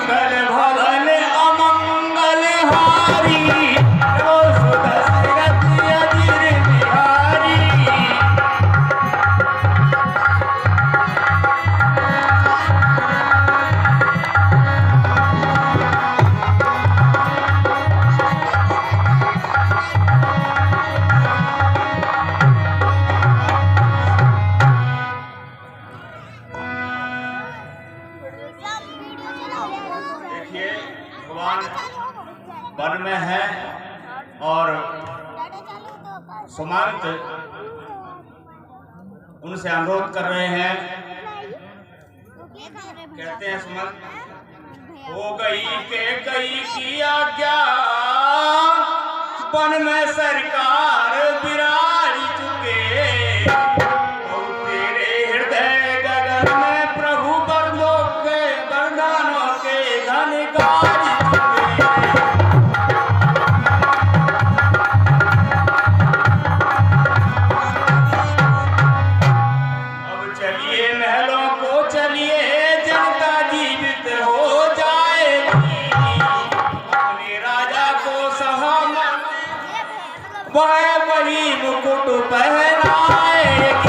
मंगल भवन अमंगल हारी रोसु दशरथ अजिर बिहारी। देखिए भगवान वन में है और सुमंत उनसे अनुरोध कर रहे हैं। कहते हैं सुमंत, हो गई के गई की आज्ञा, वन में सरकार विराज चुके। और तेरे हृदय गगन में प्रभु बरलोक के वरदानों के घन गाज चुके। अब चलिए महलों को चलिए, जनता जीवित हो जाएगी। अपने राजा को सहमत वह वही मुकुट पहनाएगी।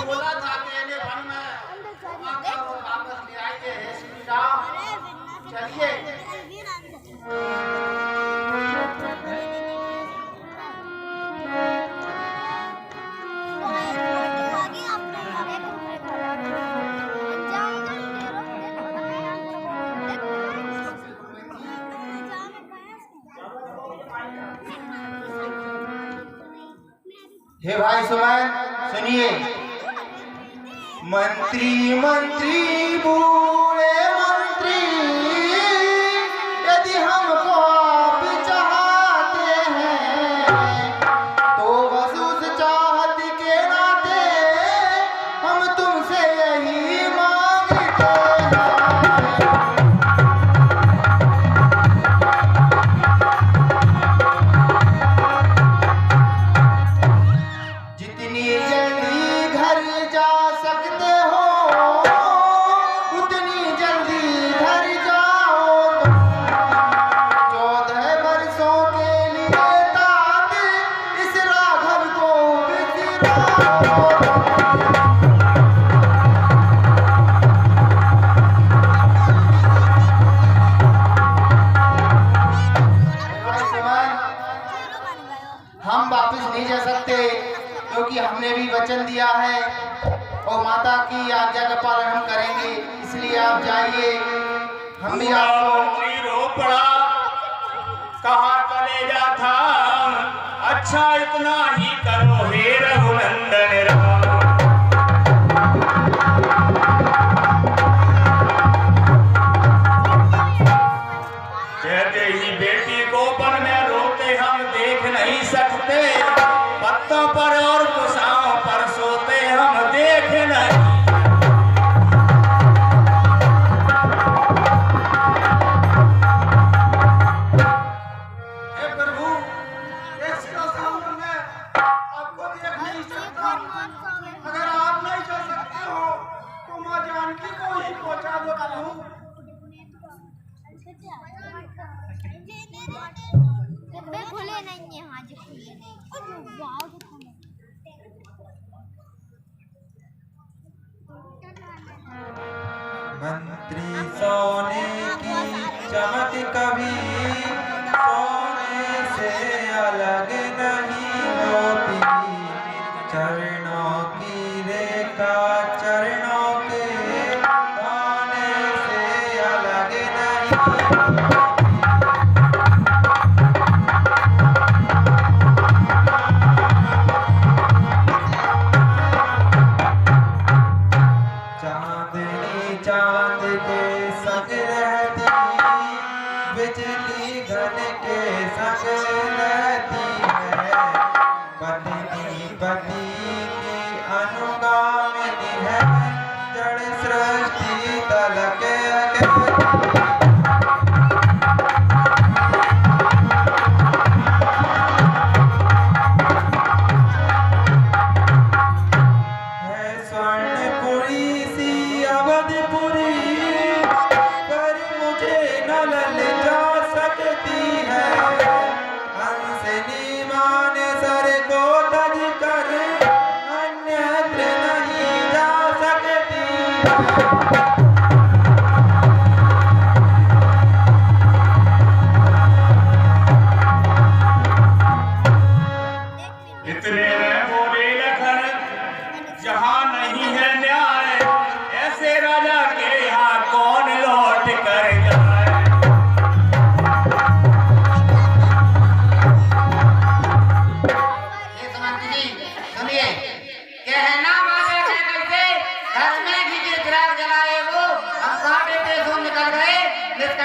बोला था कि ये वन में वापस ले आएंगे। हे श्री राम, चलिए। हे भाई सुमन, सुनिए। मंत्री मंत्री बूढ़े मंत्री, यदि हमको आप चाहते हैं तो बस उस चाहत के नाते हम तुमसे यही मांगते हैं। जितनी जल्दी घर जा सकते हो उतनी जल्दी घर जाओ। तो 14 वर्षों के लिए तात इस राघव को बिसराओ। भाई सुमन, हम वापस नहीं जा सकते क्योंकि हमने भी वचन दिया है और माता की आज्ञा का पालन हम करेंगे। इसलिए आप जाइए, हम भी आपको। मंत्री रो पड़ा, कहा कलेजा था, अच्छा इतना ही करो हे रघुनंदन राम। कहते ही बेटी को वन में रोते हम देख नहीं सकते, पत्तों पर और कुशाओं पर सोते हम देख नहीं। हे प्रभु, इसका सामने मैं आपको देख नहीं सकता। अगर आप नहीं जा सकते हो तो माँ जानकी को ही पहुँचा दो प्रभु। डब्बे खुले नहीं है आज खुले नहीं। मंत्री सोने की चमक कभी सोने से अलग नहीं होती। चरणों की रेखा चरणों के दाने से अलग नहीं होती। चांदनी चांद के संग रहती, बिजली घन के संग रहती है। पत्नी पति की अनुगामिनी है, जड़ सृष्टि तलक अगति।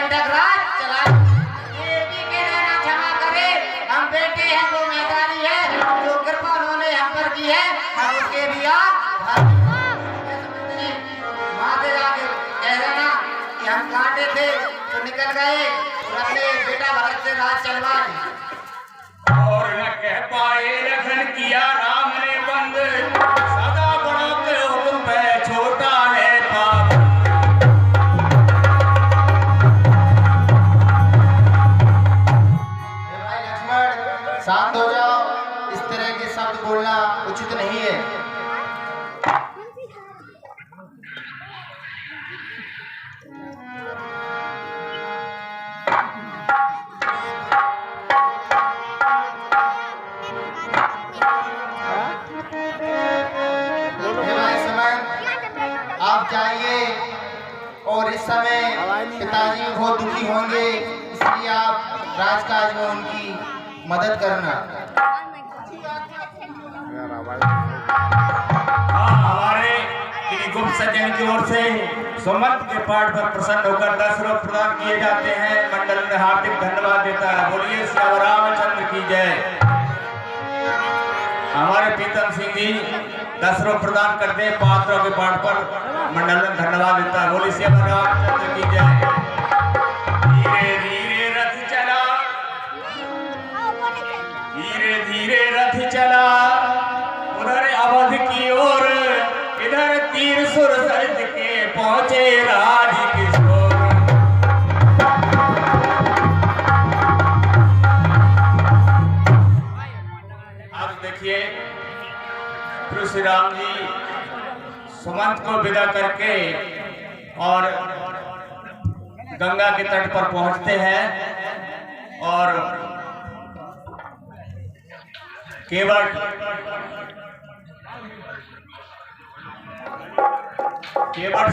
कंटक राज चला। देवी के नैना क्षमा करे, हम बेटे हैं वो मैदानी है, जो कृपा उन्होंने हम पर की है हम उसके भी माते जाके कह देना कि हम कांटे थे तो निकल गए और अपने बेटा भरत से राज चलवाए। और न कह पाए लखन किया राम ने बंद, सदा बड़ों के हुक्म पे छोटा है पाप। भाई लक्ष्मण शांत हो जाओ, इस तरह के शब्द बोलना उचित नहीं है। आप जाइए और इस समय पिताजी बहुत दुखी होंगे, इसलिए आप राजकाज में उनकी मदद करना। हाँ, हमारे किन्हीं गुप्त सज्जन की ओर से सुमंत के पाठ पर प्रसन्न होकर 10 रुपये प्रदान किए जाते हैं। मंडल में हार्दिक धन्यवाद देता है। बोलिए श्री रामचंद्र की जय। हमारे प्रीतम सिंह जी 10 रुपये प्रदान करते हैं पात्रों के पाठ पर, मंडल में धन्यवाद देता है। बोलिए श्री रामचंद्र की जय। धीरे धीरे रथ चला, धीरे धीरे रथ चला, उधर अवध की ओर, इधर तीर सुर सरित के पहुंचे राज किशोर। अब देखिए श्री राम जी सुमंत को विदा करके और गंगा के तट पर पहुंचते हैं और केवट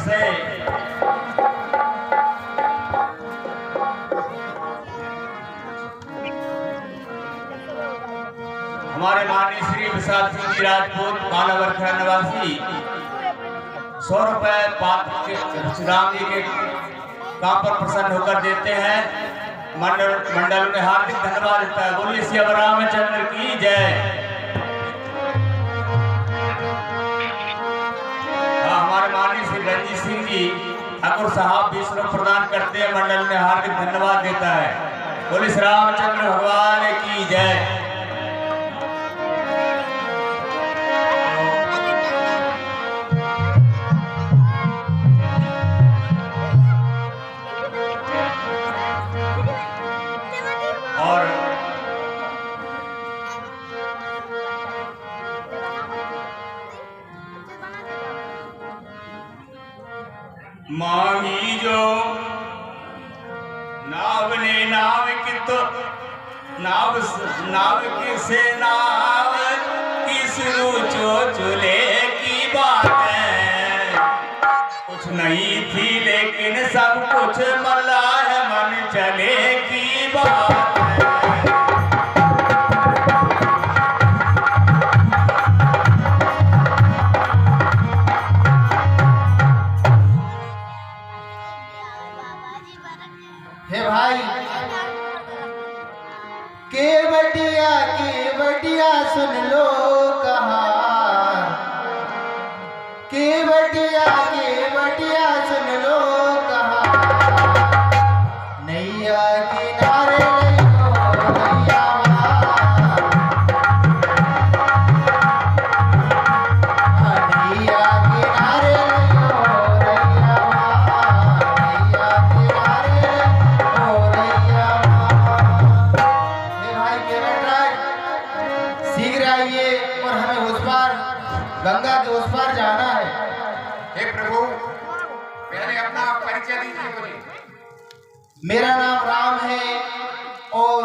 से हमारे माननीय श्री विशाल सिंह जी राजपूत बालावर्खा निवासी 100 रुपए पात्र के राम जी के काम पर प्रसन्न होकर देते हैं। मंडल में हार्दिक धन्यवाद देता है। बोलिए श्री रामचंद्र की जय। हमारे माननीय श्री रणजीत सिंह जी ठाकुर साहब 20 रुपये प्रदान करते हैं। मंडल में हार्दिक धन्यवाद देता है। बोलिए श्री रामचंद्र भगवान की जय। और मांगी जो नाव ने नाव की तो नाव की से नाव की शुरू चोचुले की बात है। कुछ नहीं थी लेकिन सब कुछ मला है, मन चले की बात है। हे भाई केवटिया सुन लो कहार, केवटिया सुन लो कहार, नैया किनारे लइयो नैया मार, नैया किनारे लइयो नैया मार, नैया किनारे लइयो नैया मार। हे भाई केवट राज शीघ्र आइए और हमें उस पार गंगा के उस पार जाना है। हे प्रभु, पहले अपना परिचय दीजिए मुझे। मेरा नाम राम है और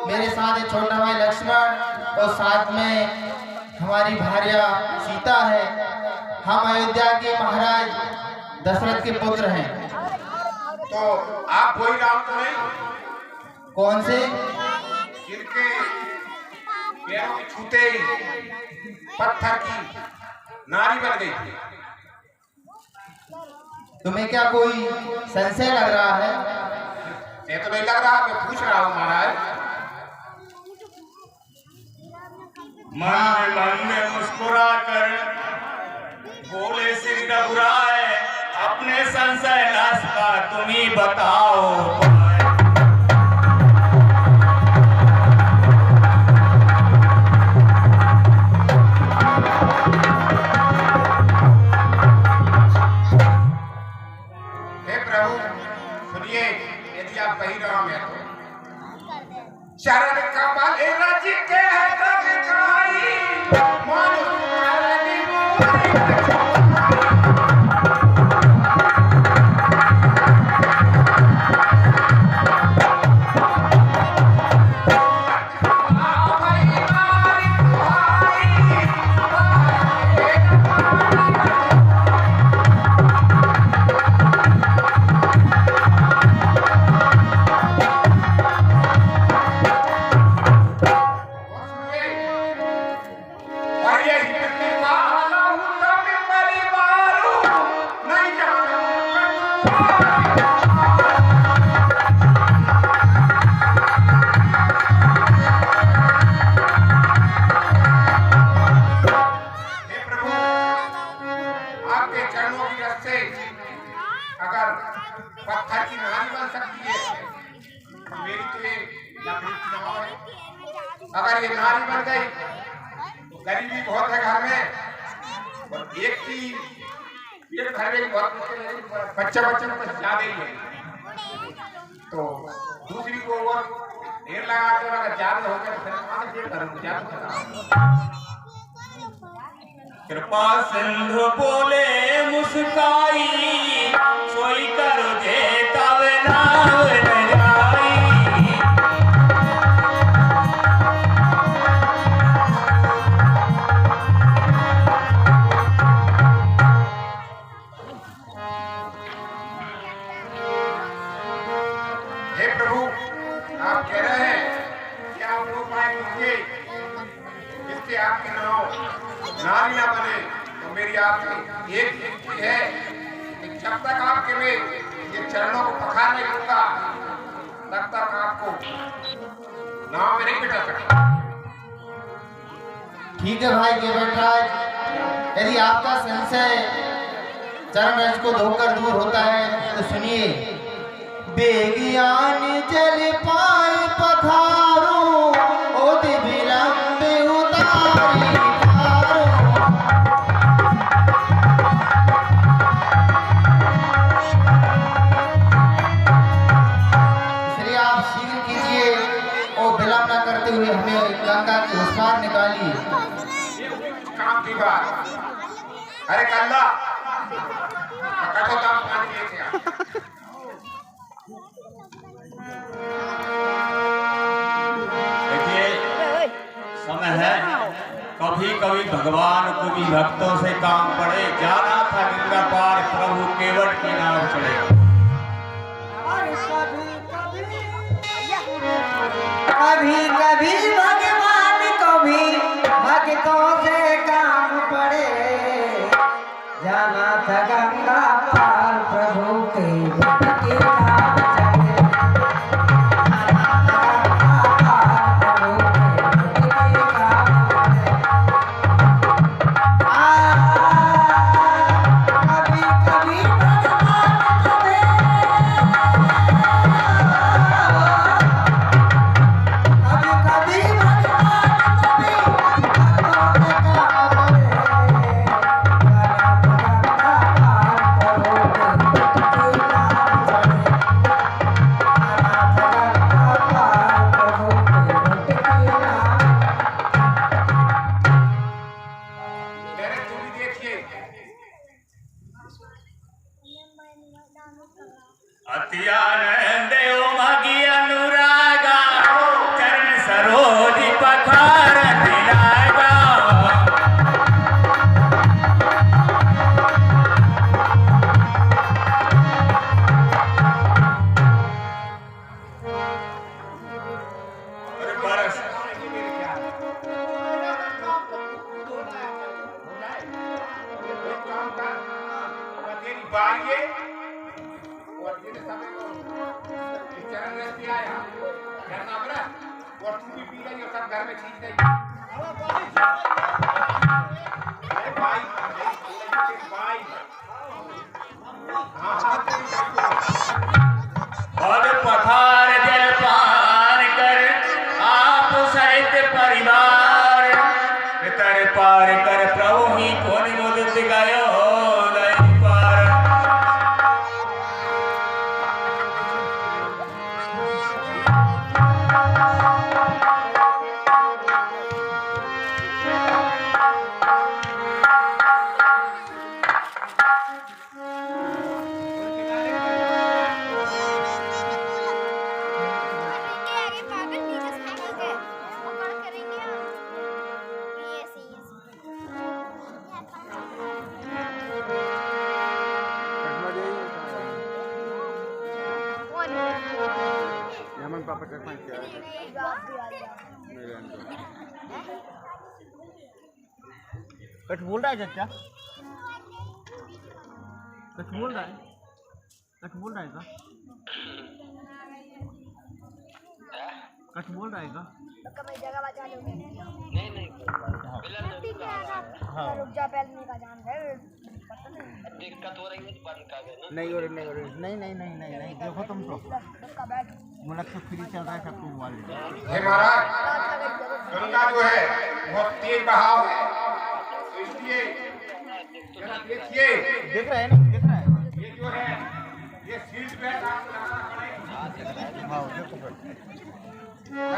मेरे साथ एक छोटा भाई लक्ष्मण और साथ में हमारी भार्या सीता है। हम अयोध्या के महाराज दशरथ के पुत्र हैं। तो आप वही राम तो नहीं कौन से? जिनके पैरों के छूते ही पत्थर की नारी बन गई थी। तुम्हें क्या कोई संशय लग रहा है? ये तो नहीं लग रहा, मैं पूछ रहा हूँ महाराज। मन में मुस्कुरा कर बोले श्री रघुराय, अपने संशय नाश का तुम ही बताओ। शरण कमल रज के तब खाई पत्थर की नारी बन सकती है, मेरी तो ये लकड़ी की नाव है। अगर ये नारी बन गई तो गरीबी बहुत है घर में, और एक घर में बहुत बच्चे को कुछ ज्यादा ही है, तो दूसरी को और ढेर लगा के अगर ज्यादा हो गया तो फिर कृपा सिंधु बोले मुस्काई, सोई कर दे तब नाव न जाई। हे प्रभु, आप कह रहे हैं कि आप वो उपाय कीजिए जिससे आपकी नाव नारी ना बने। तो मेरी आपकी एक युक्ति है कि जब तक आपके में ये चरणों को पखार नहीं दूंगा तब तक आपको नाव में नहीं बिठा सकता। ठीक है भाई केवटराज, यदि आपका संशय चरण रज को धोकर दूर होता है तो सुनिए। बेगियान जल पाए पधारो, ओद विलंब उतारी भारो। इसलिए आप शीघ्र कीजिए और विलंब न करते हुए हमें गंगा के उस पार निकालिए। काम की बात। अरे कल्ला कटो काम पानी लेके आ। देखिए समय है, कभी कभी भगवान को भी भक्तों से काम पड़े। जाना था गंगा पार, प्रभु केवट की नाव चढ़े। कभी कभी भगवान को भी भक्तों से काम पड़े। जाना था गंगा पार, प्रभु के भक्त की नाव चढ़े। जाना था गंगा पार, प्रभु के भक्त की नाव चढ़े। कभी कभी भगवान को भी अतियानंद मगी अनुरागा, चरण सरोज पखार दिलागा। और जिस समय को इस चरण में आया क्या खबर और तू भी पी रही हो सब घर में चीज नहीं भाई भाई और पथार जल पान कर आप सहित परिवार तर पार कर प्रभु ही कोन मुदित गयो दय पार। आगे पागल नीचे साइकिल के पकड़ करेंगे ये सही Yaman papa teman क्या कट बोल रहा है चाचा कट बोल रहा है कट बोल रहा है का कट बोल रहा है का जगह बचा लोगे नहीं हाँ रुक जा पहले का जान है दिक्कत हो रही है तो बंद कर देना। नहीं हो रही नहीं हो रही नहीं देखो तुम तो मुलक से फ्री चल रहा है सबको मोबाइल हे महाराज गंगा जो है बहुत तेज बहाव है तो इसलिए जरा देखिए देख रहा है ना देख रहा है ये जो है ये सीट बेल्ट आपको लगाना पड़ेगा हाँ देखो फिर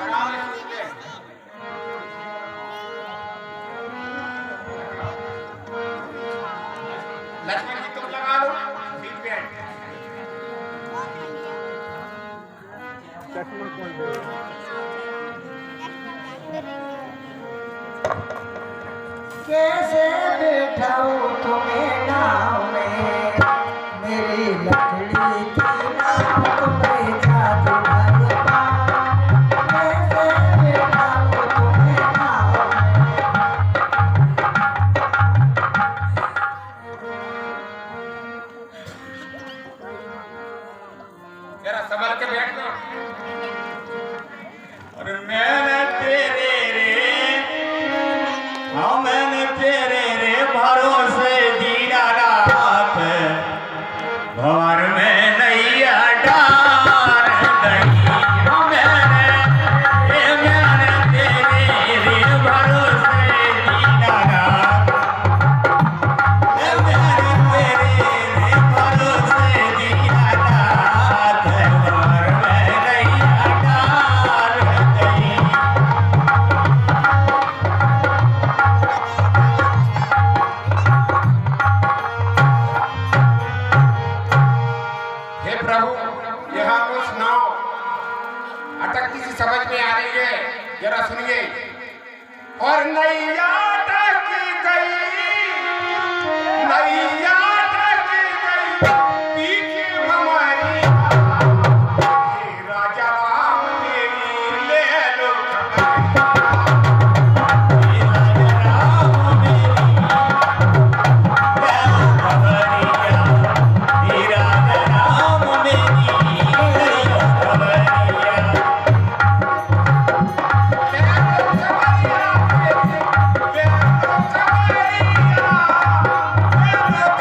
लगाओ ये सीट बेल्ट लक्ष्मण जी तुम लगा लो सीट बेल्ट चश्मा कौन दे रहा है कैसे बैठाऊं तुम्हें नाव में मेरी लकड़ी की नाव तुम्हें जादू भरवा कैसे बैठाऊं तुम्हें नाव जरा संभल के बैठ लो और मैंने तेरे रे हाँ मैंने तेरे रे भरोसे दीना रात भवर में नैया डार गई हाँ मैंने तेरे रे भरोसे दीना रात मैंने तेरे रे भरोसे दीना रात भवर में नैया डार गई। हे प्रभु यहाँ कुछ नाव अटकती सी समझ में आ रही है जरा सुनिए और नैया अटक गई नैया अटक गई पीछे हमारी हे राजा राम मेरी ले लो खबरिया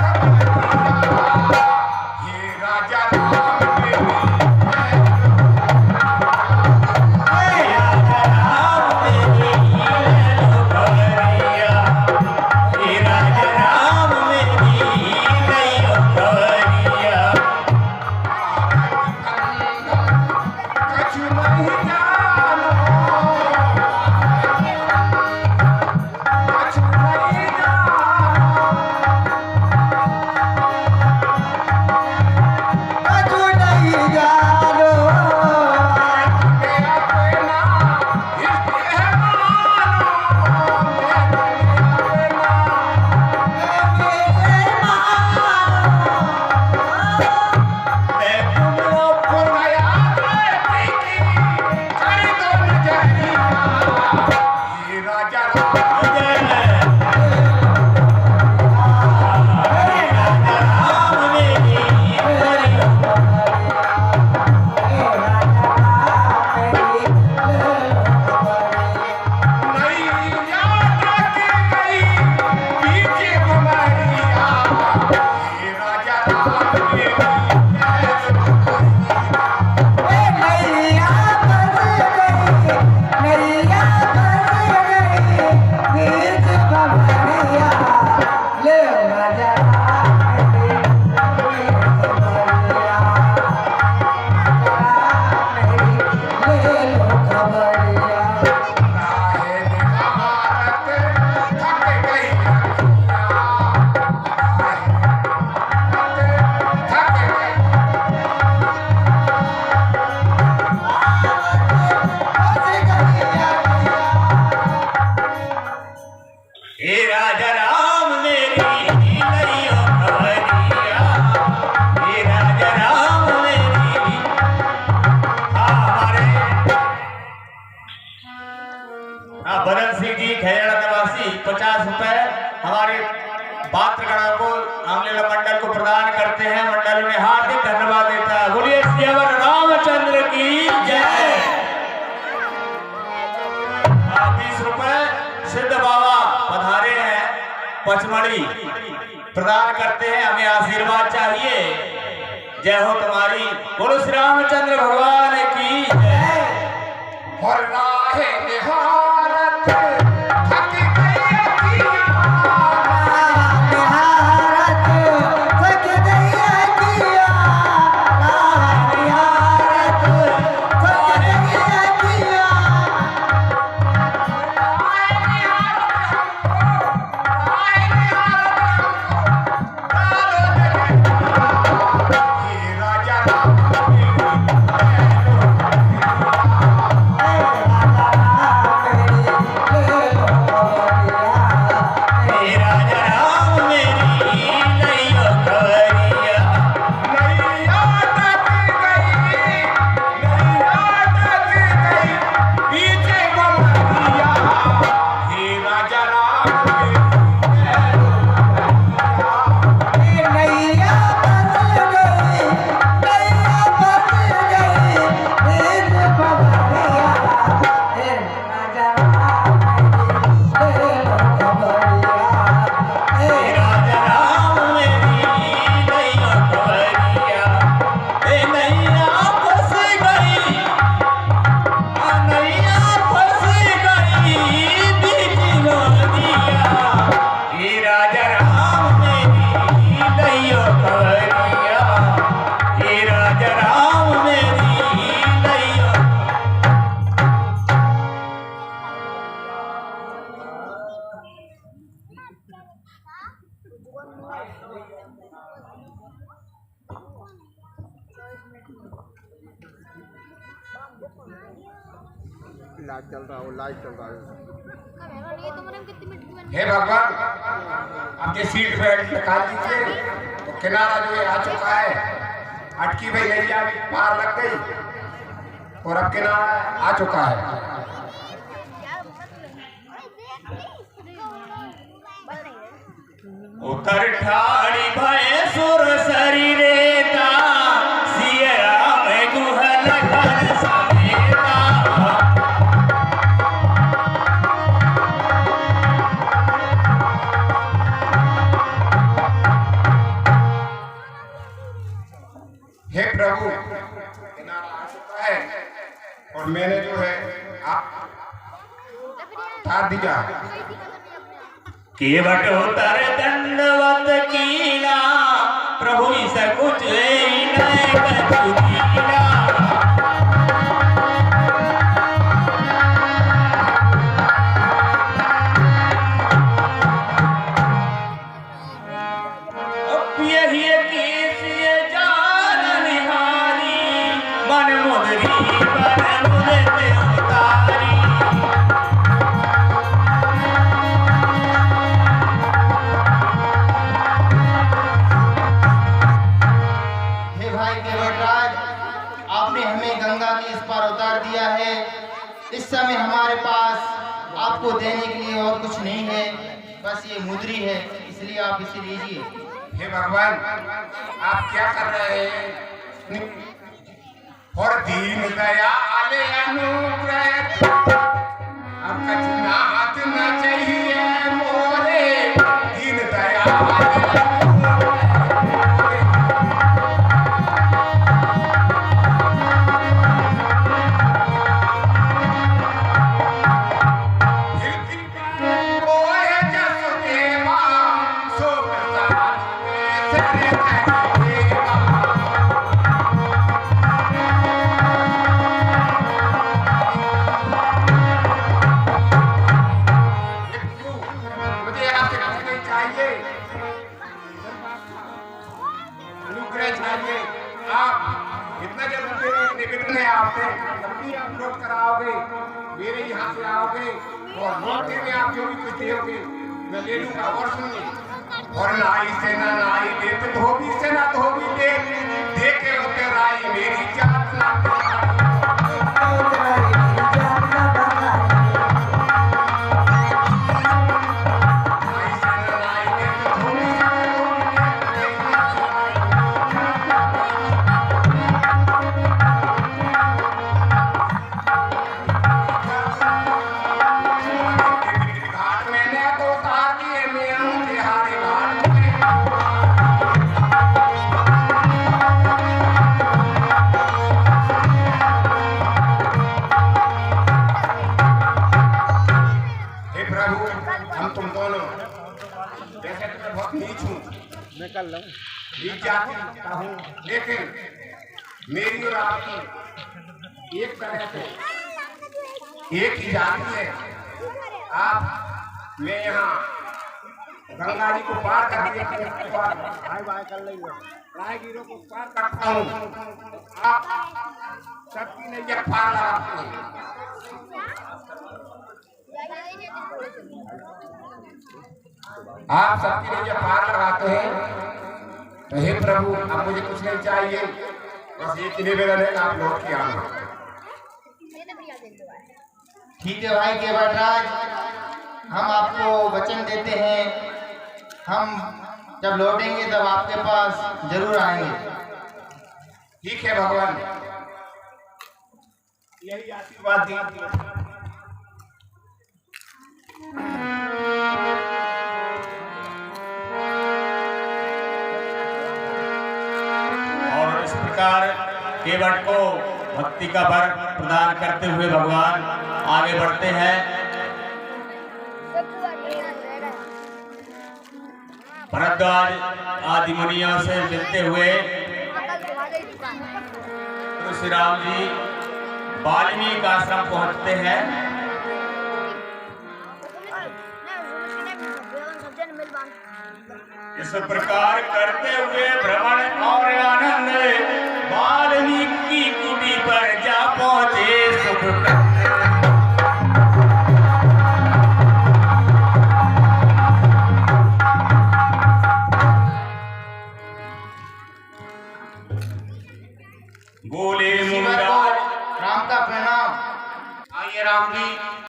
पचमढ़ी प्रदान करते हैं, हमें आशीर्वाद चाहिए। जय हो तुम्हारी, बोलो श्री रामचंद्र भगवान की जय। और राहे निहारत थक गई अखियाँ, हे राजा हे राजा राम मेरी नैया खबरिया। नैया टक गई पीछे बमरिया। हे राजा राम हे राजा राम मेरी नैया खबरिया। हे नैया फंस गई, नैया फंस गई बीच नदिया। हे राजा राम मेरी नैया खबरिया। हे राजा राम मेरी नैया। लाइट चल रहा है, लाइट चल रहा है। हे भगवान, आपके सीट बेल्ट निकाल दीजिए। तो किनारा जो है आ चुका है, अटकी हुई नैया भी पार लग गई और अब किनारा आ चुका है। उतर ठाड़ी भय सुर शरीरेता, सिया राम गुहल घर समेता। हे प्रभु, किनारा आ चुका है और मैंने जो है आप तार दिया। केवट उतर दंडवत कीला, प्रभु इस कुछ कछु कीला। अब यही किसी जान निहारी, मन मुदरी बन मुदते उतारी। हे भाई केवटराज, आपने हमें गंगा के इस पार उतार दिया है। इस समय हमारे पास आपको देने के लिए और कुछ नहीं है, बस ये मुद्री है, इसलिए आप इसे लीजिए। हे भगवान, आप क्या कर रहे हैं? और दीन दयाल अनुग्रह अब कछु नाथ न चाहिए मोरे। दीन दयाल ओए जसुदेवा सो प्रसाद सरे देवा। मुझे आपसे कुछ नहीं चाहिए, अनुग्रह चाहिए। आप इतना जल्दी निकट में आपसे जल्दी आप लोग कराओगे, मेरे यहाँ से आओगे और मौके में आप जो भी कुछ दोगे मैं ले लूंगा। और सुनिए, और नाई से ना नाई दे तो धोबी से ना धोबी दे, देखे होते राई मेरी जात ना नाई से ना नाई दे तो धोबी से ना धोबी दे। घाट मैंने तो उतार दिए, मैं मुझे भी जाति का हूँ, लेकिन मेरी और आपकी एक तरह से एक ही जाति है। आप मैं यहाँ गंगा जी को पार करके बाय कर लेंगे, रायगिरों को पार करता हूँ, आप सबकी नैया पार लगाते हैं। आप सबकी नैया पार लगाते हैं, तो हे प्रभु अब मुझे कुछ नहीं चाहिए, बस एक ही निवेदन है कि आप लौट के आना। ठीक है भाई केवटराज, हम आपको वचन देते हैं, हम जब लौटेंगे तब आपके पास जरूर आएंगे। ठीक है भगवान, यही आशीर्वाद दीजिए। और इस प्रकार केवट को भक्ति का वर प्रदान करते हुए भगवान आगे बढ़ते हैं। भरद्वाज आदि मुनियों से मिलते हुए श्री राम जी वाल्मीकि आश्रम पहुंचते हैं। इस प्रकार करते हुए भ्रमण और आनंद